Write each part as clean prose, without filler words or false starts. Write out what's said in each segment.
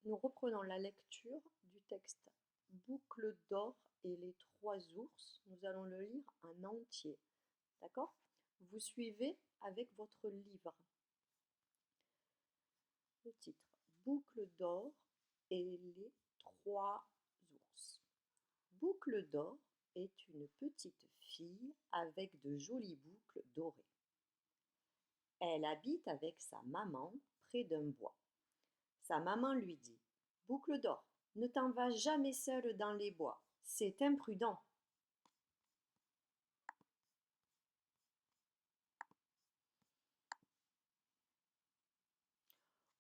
Nous reprenons la lecture du texte Boucle d'or et les trois ours. Nous allons le lire en entier. D'accord? Vous suivez avec votre livre. Le titre Boucle d'or et les trois ours. Boucle d'or est une petite fille avec de jolies boucles dorées. Elle habite avec sa maman près d'un bois. Sa maman lui dit: Boucle d'or, ne t'en vas jamais seule dans les bois, c'est imprudent.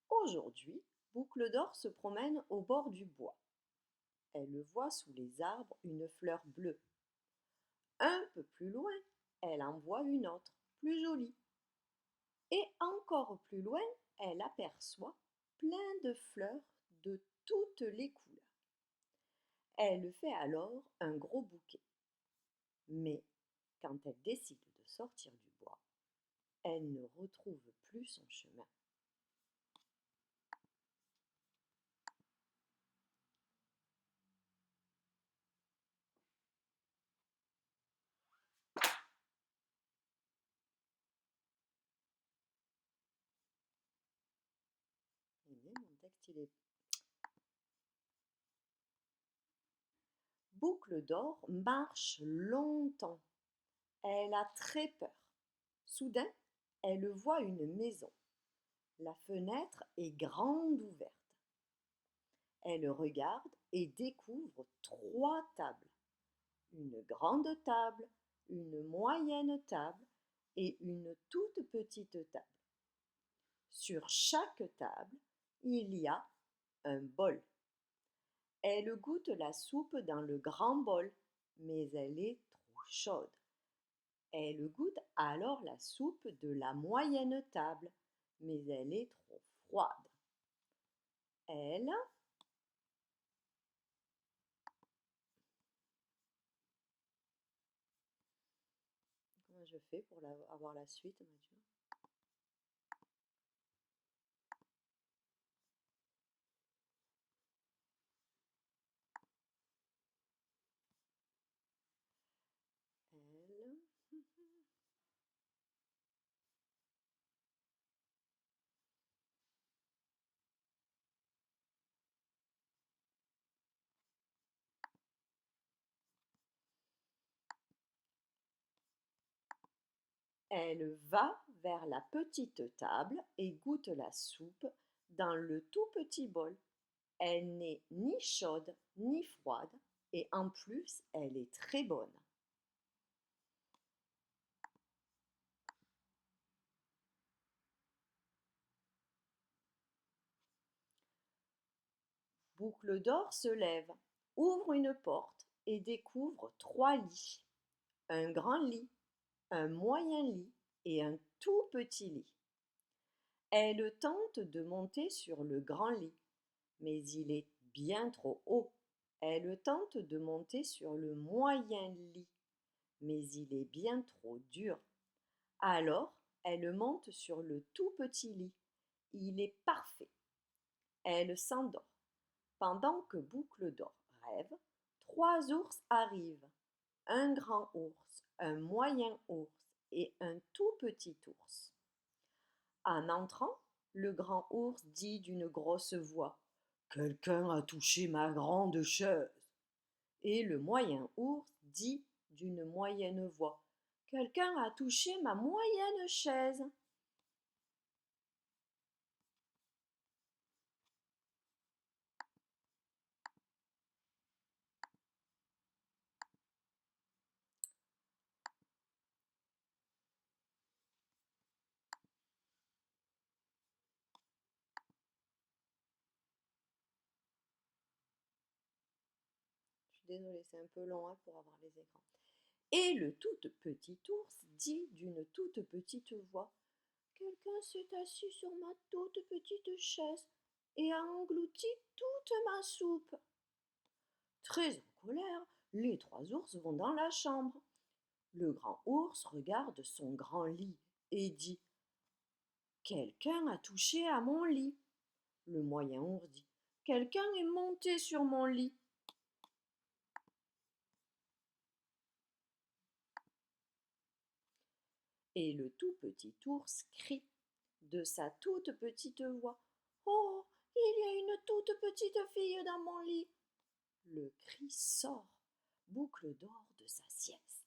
Aujourd'hui, Boucle d'or se promène au bord du bois. Elle voit sous les arbres une fleur bleue. Un peu plus loin, elle en voit une autre, plus jolie. Et encore plus loin, elle aperçoit plein de fleurs de toutes les couleurs. Elle fait alors un gros bouquet. Mais quand elle décide de sortir du bois, elle ne retrouve plus son chemin. Eh bien, mon texte, il est... Boucle d'or marche longtemps. Elle a très peur. Soudain, elle voit une maison. La fenêtre est grande ouverte. Elle regarde et découvre trois tables. Une grande table, une moyenne table et une toute petite table. Sur chaque table, il y a un bol. Elle goûte la soupe dans le grand bol, mais elle est trop chaude. Elle goûte alors la soupe de la moyenne table, mais elle est trop froide. Elle... Comment je fais pour avoir la suite, Mathieu? Elle... Elle va vers la petite table et goûte la soupe dans le tout petit bol. Elle n'est ni chaude ni froide et en plus elle est très bonne. Boucle d'or se lève, ouvre une porte et découvre trois lits. Un grand lit, un moyen lit et un tout petit lit. Elle tente de monter sur le grand lit, mais il est bien trop haut. Elle tente de monter sur le moyen lit, mais il est bien trop dur. Alors, elle monte sur le tout petit lit. Il est parfait. Elle s'endort. Pendant que Boucle d'or rêve, trois ours arrivent. Un grand ours, un moyen ours et un tout petit ours. En entrant, le grand ours dit d'une grosse voix: Quelqu'un a touché ma grande chaise. Et le moyen ours dit d'une moyenne voix: Quelqu'un a touché ma moyenne chaise. Je suis désolée, c'est un peu long pour avoir les écrans. Et le tout petit ours dit d'une toute petite voix: Quelqu'un s'est assis sur ma toute petite chaise et a englouti toute ma soupe. Très en colère, les trois ours vont dans la chambre. Le grand ours regarde son grand lit et dit: Quelqu'un a touché à mon lit. Le moyen ours dit: quelqu'un est monté sur mon lit. Et le tout petit ours crie de sa toute petite voix. Oh, il y a une toute petite fille dans mon lit. Le cri sort, Boucle d'Or, de sa sieste.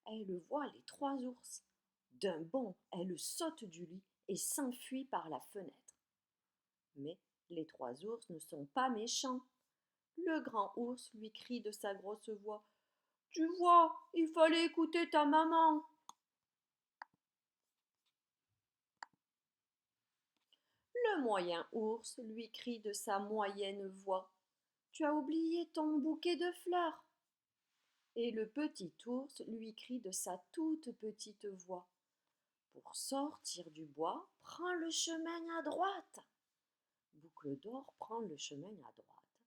Elle voit les trois ours. D'un bond, elle saute du lit et s'enfuit par la fenêtre. Mais les trois ours ne sont pas méchants. Le grand ours lui crie de sa grosse voix. Tu vois, il fallait écouter ta maman. Le moyen ours lui crie de sa moyenne voix. Tu as oublié ton bouquet de fleurs. Et le petit ours lui crie de sa toute petite voix. Pour sortir du bois, prends le chemin à droite. Boucle d'Or prend le chemin à droite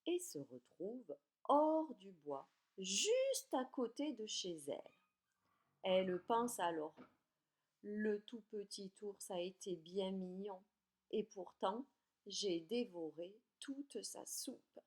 et se retrouve hors du bois, juste à côté de chez elle. Elle pense alors, le tout petit ours a été bien mignon, et pourtant j'ai dévoré toute sa soupe.